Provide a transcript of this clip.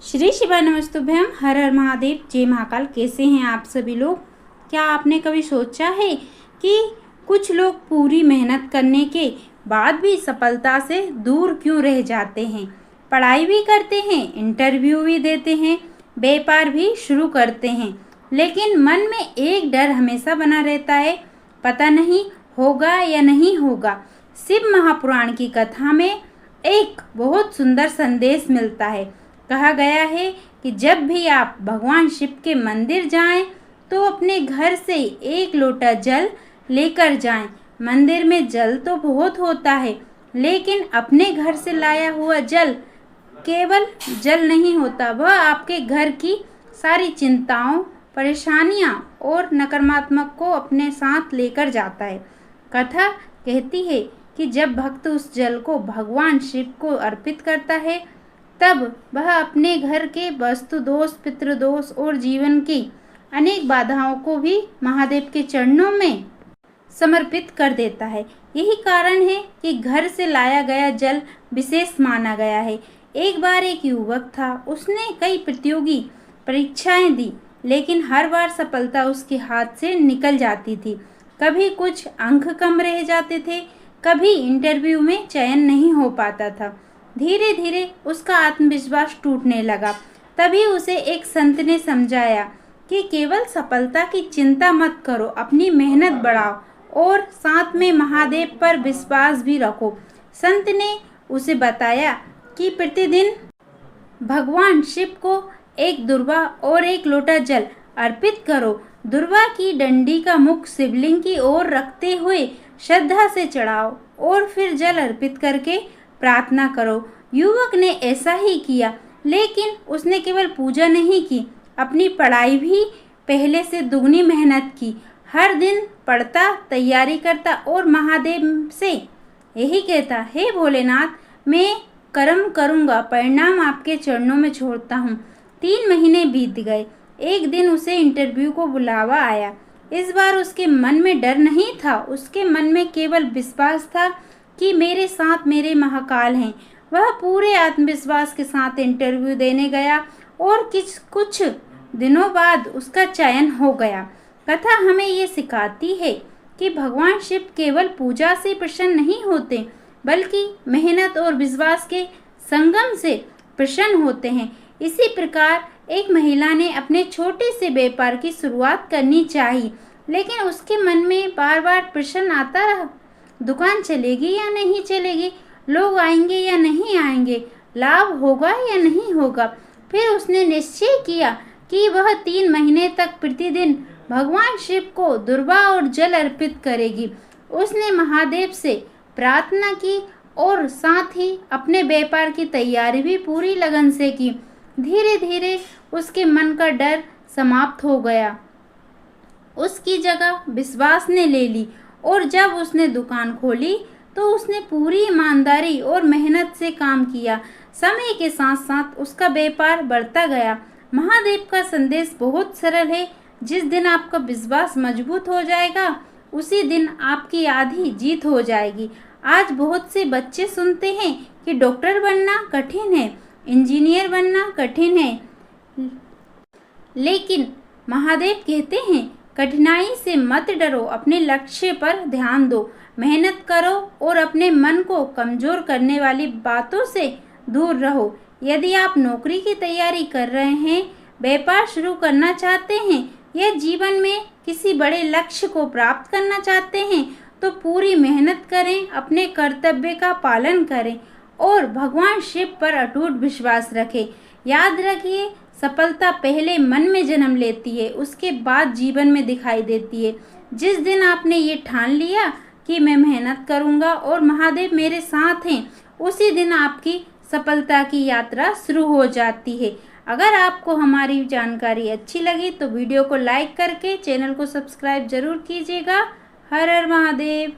श्री शिवा नमस्तुभ्यम। हर हर महादेव, जय महाकाल। कैसे हैं आप सभी लोग? क्या आपने कभी सोचा है कि कुछ लोग पूरी मेहनत करने के बाद भी सफलता से दूर क्यों रह जाते हैं? पढ़ाई भी करते हैं, इंटरव्यू भी देते हैं, व्यापार भी शुरू करते हैं, लेकिन मन में एक डर हमेशा बना रहता है, पता नहीं होगा या नहीं होगा। शिव महापुराण की कथा में एक बहुत सुंदर संदेश मिलता है। कहा गया है कि जब भी आप भगवान शिव के मंदिर जाएं तो अपने घर से एक लोटा जल लेकर जाएं। मंदिर में जल तो बहुत होता है, लेकिन अपने घर से लाया हुआ जल केवल जल नहीं होता, वह आपके घर की सारी चिंताओं, परेशानियां और नकारात्मक को अपने साथ लेकर जाता है। कथा कहती है कि जब भक्त उस जल को भगवान शिव को अर्पित करता है, तब वह अपने घर के वस्तु दोष, पितृदोष और जीवन की अनेक बाधाओं को भी महादेव के चरणों में समर्पित कर देता है। यही कारण है कि घर से लाया गया जल विशेष माना गया है। एक बार एक युवक था, उसने कई प्रतियोगी परीक्षाएं दी, लेकिन हर बार सफलता उसके हाथ से निकल जाती थी। कभी कुछ अंक कम रह जाते थे, कभी इंटरव्यू में चयन नहीं हो पाता था। धीरे धीरे उसका आत्मविश्वास टूटने लगा। तभी उसे एक संत ने समझाया कि केवल सफलता की चिंता मत करो, अपनी मेहनत बढ़ाओ और साथ में महादेव पर विश्वास भी रखो। संत ने उसे बताया कि प्रतिदिन भगवान शिव को एक दुर्वा और एक लोटा जल अर्पित करो। दुर्वा की डंडी का मुख शिवलिंग की ओर रखते हुए श्रद्धा से चढ़ाओ और फिर जल अर्पित करके प्रार्थना करो। युवक ने ऐसा ही किया, लेकिन उसने केवल पूजा नहीं की, अपनी पढ़ाई भी पहले से दुगनी मेहनत की। हर दिन पढ़ता, तैयारी करता और महादेव से यही कहता, हे भोलेनाथ, मैं कर्म करूँगा, परिणाम आपके चरणों में छोड़ता हूँ। 3 महीने बीत गए। एक दिन उसे इंटरव्यू को बुलावा आया। इस बार उसके मन में डर नहीं था, उसके मन में केवल विश्वास था कि मेरे साथ मेरे महाकाल हैं। वह पूरे आत्मविश्वास के साथ इंटरव्यू देने गया और कुछ दिनों बाद उसका चयन हो गया। कथा हमें ये सिखाती है कि भगवान शिव केवल पूजा से प्रसन्न नहीं होते, बल्कि मेहनत और विश्वास के संगम से प्रसन्न होते हैं। इसी प्रकार एक महिला ने अपने छोटे से व्यापार की शुरुआत करनी चाहिए, लेकिन उसके मन में बार बार प्रश्न आता रहा, दुकान चलेगी या नहीं चलेगी, लोग आएंगे या नहीं आएंगे, लाभ होगा या नहीं होगा। फिर उसने निश्चय किया कि वह 3 महीने तक प्रतिदिन भगवान शिव को दुर्वा और जल अर्पित करेगी। उसने महादेव से प्रार्थना की और साथ ही अपने व्यापार की तैयारी भी पूरी लगन से की। धीरे धीरे उसके मन का डर समाप्त हो गया, उसकी जगह विश्वास ने ले ली और जब उसने दुकान खोली तो उसने पूरी ईमानदारी और मेहनत से काम किया। समय के साथ साथ उसका व्यापार बढ़ता गया। महादेव का संदेश बहुत सरल है, जिस दिन आपका विश्वास मजबूत हो जाएगा, उसी दिन आपकी आधी जीत हो जाएगी। आज बहुत से बच्चे सुनते हैं कि डॉक्टर बनना कठिन है, इंजीनियर बनना कठिन है, लेकिन महादेव कहते हैं कठिनाई से मत डरो, अपने लक्ष्य पर ध्यान दो, मेहनत करो और अपने मन को कमजोर करने वाली बातों से दूर रहो। यदि आप नौकरी की तैयारी कर रहे हैं, व्यापार शुरू करना चाहते हैं या जीवन में किसी बड़े लक्ष्य को प्राप्त करना चाहते हैं, तो पूरी मेहनत करें, अपने कर्तव्य का पालन करें और भगवान शिव पर अटूट विश्वास रखें। याद रखिए, सफलता पहले मन में जन्म लेती है, उसके बाद जीवन में दिखाई देती है। जिस दिन आपने ये ठान लिया कि मैं मेहनत करूंगा और महादेव मेरे साथ हैं, उसी दिन आपकी सफलता की यात्रा शुरू हो जाती है। अगर आपको हमारी जानकारी अच्छी लगी तो वीडियो को लाइक करके चैनल को सब्सक्राइब जरूर कीजिएगा। हर हर महादेव।